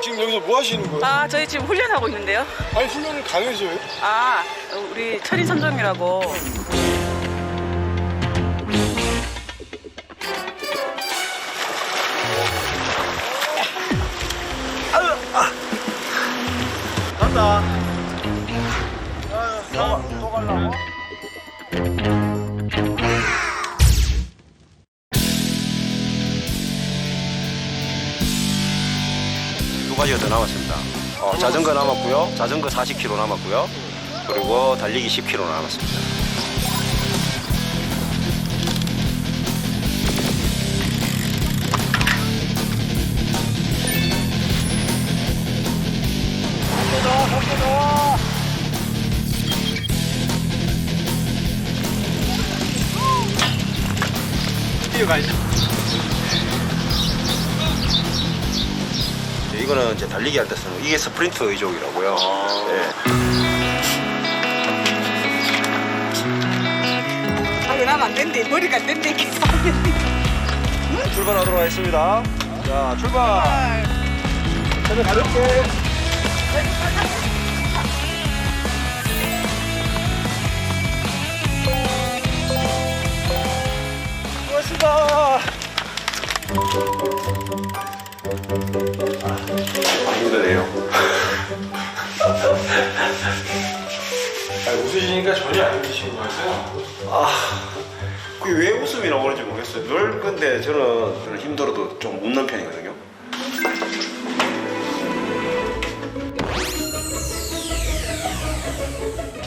지금 여기서 뭐 하시는 거예요? 아, 저희 지금 훈련하고 있는데요. 아니 훈련을 강요해줘요? 아, 우리 천인 선종이라고. 간다. 또 가려고? 두 가지가 더 남았습니다. 자전거 남았고요. 자전거 40km 남았고요. 그리고 달리기 10km 남았습니다. 뛰어가야죠. 이거는 이제 달리기 할 때 쓰는 거. 이게 스프린트 의족이라고요. 하고 나면 안 된대. 머리가 안 된대. 계속 안 된대. 출발하도록 하겠습니다. 자, 출발. 저는 가볍게. 고맙습니다. 힘드네요. 웃으시니까 전혀 안 웃으신 것 같아요. 그게 왜 웃음이 나오는지 모르겠어요. 늘 근데 저는 힘들어도 좀 웃는 편이거든요.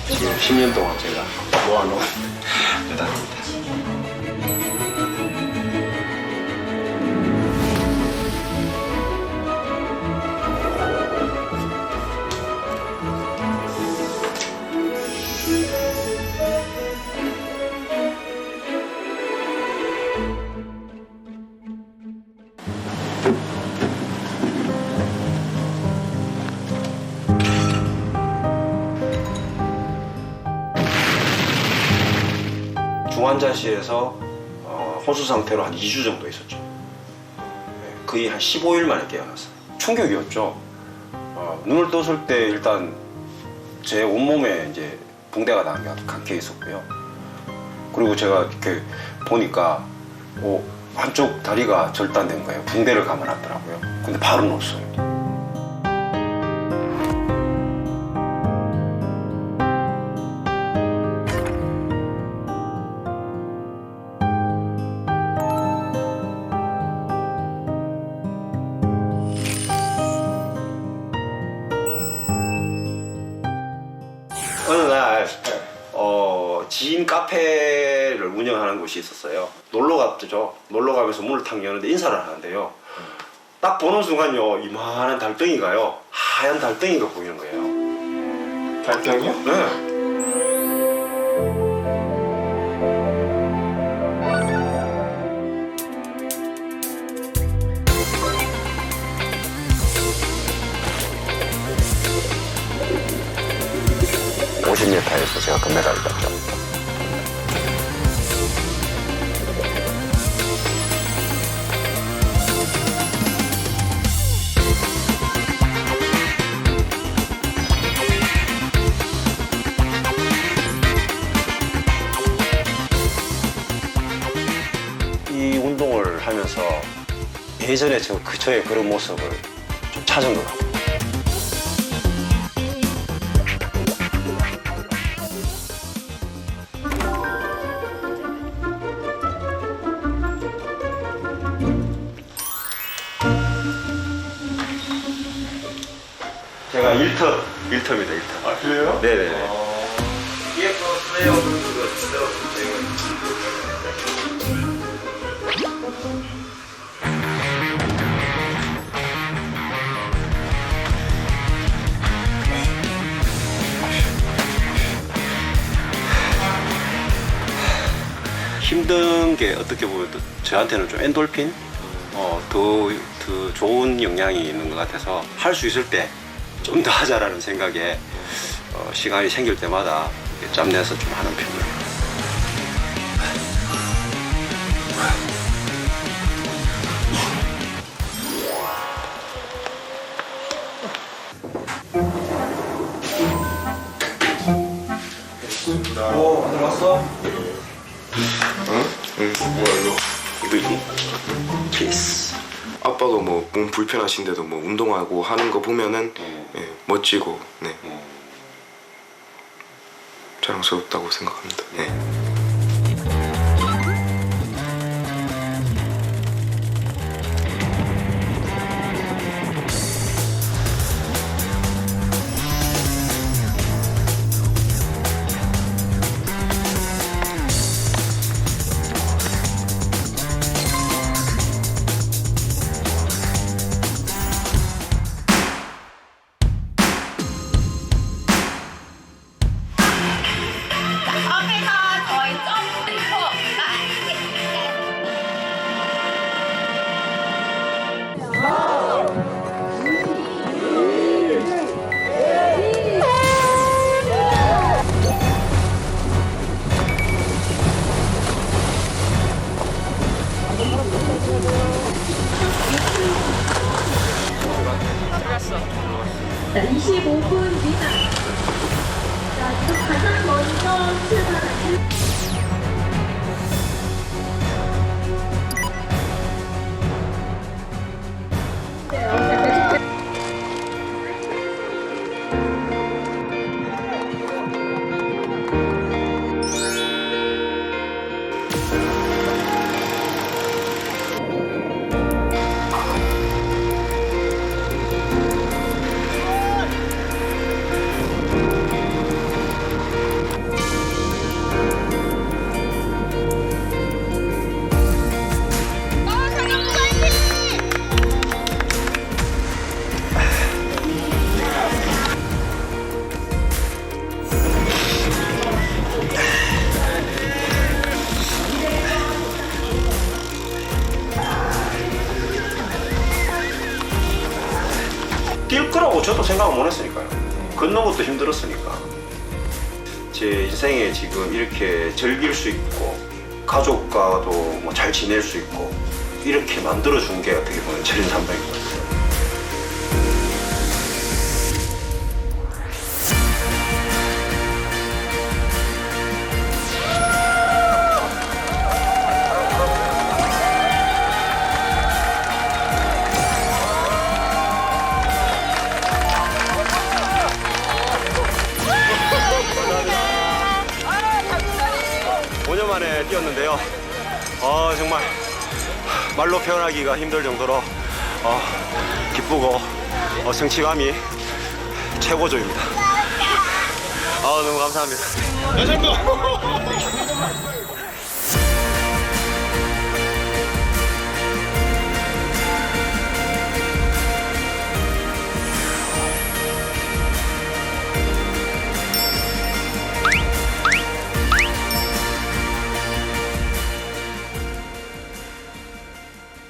지금 10년 동안 제가 모아놓은 대단합니다. 중환자실에서 혼수 상태로 한 2주 정도 있었죠. 거의 한 15일 만에 깨어났어요. 충격이었죠. 눈을 떴을 때 일단 제 온몸에 이제 붕대가 박혀 있었고요. 그리고 제가 이렇게 보니까 한쪽 다리가 절단된 거예요. 붕대를 감아놨더라고요. 근데 바로 놓았어요. 어느 날 지인 카페를 운영하는 곳이 있었어요. 놀러 갔죠. 놀러 가면서 문을 탁 여는데 인사를 하는데요. 딱 보는 순간요, 이만한 달덩이가요, 하얀 달덩이가 보이는 거예요. 달덩이요? 네. (50m에서) 제가 금메달을 땄죠. 이 운동을 하면서 예전에 저의 그런 모습을 좀 찾은 것 같아요. 제가 1터입니다, 1터. 아 그래요? 네네네. 이게 그 플레이어 그대로 힘든 게 어떻게 보면 또 저한테는 좀 엔돌핀? 더 좋은 영향이 있는 것 같아서 할 수 있을 때 좀 더 하자라는 생각에 시간이 생길 때마다 이렇게 짬내서 좀 하는 편이에요. 키스. 아빠가 뭐 몸 불편하신데도 뭐 운동하고 하는 거 보면은 예, 멋지고 네. 자랑스럽다고 생각합니다. 네. 자, 25분 미만. 자, 지금 가장 먼저 출발하는 뛸 거라고 저도 생각을 못 했으니까요. 걷는 것도 힘들었으니까. 제 인생에 지금 이렇게 즐길 수 있고 가족과도 뭐 잘 지낼 수 있고 이렇게 만들어준 게 어떻게 보면 천인산백인 것 같아요. 만에 뛰었는데요. 정말 말로 표현하기가 힘들 정도로 기쁘고 성취감이 최고조입니다. 너무 감사합니다.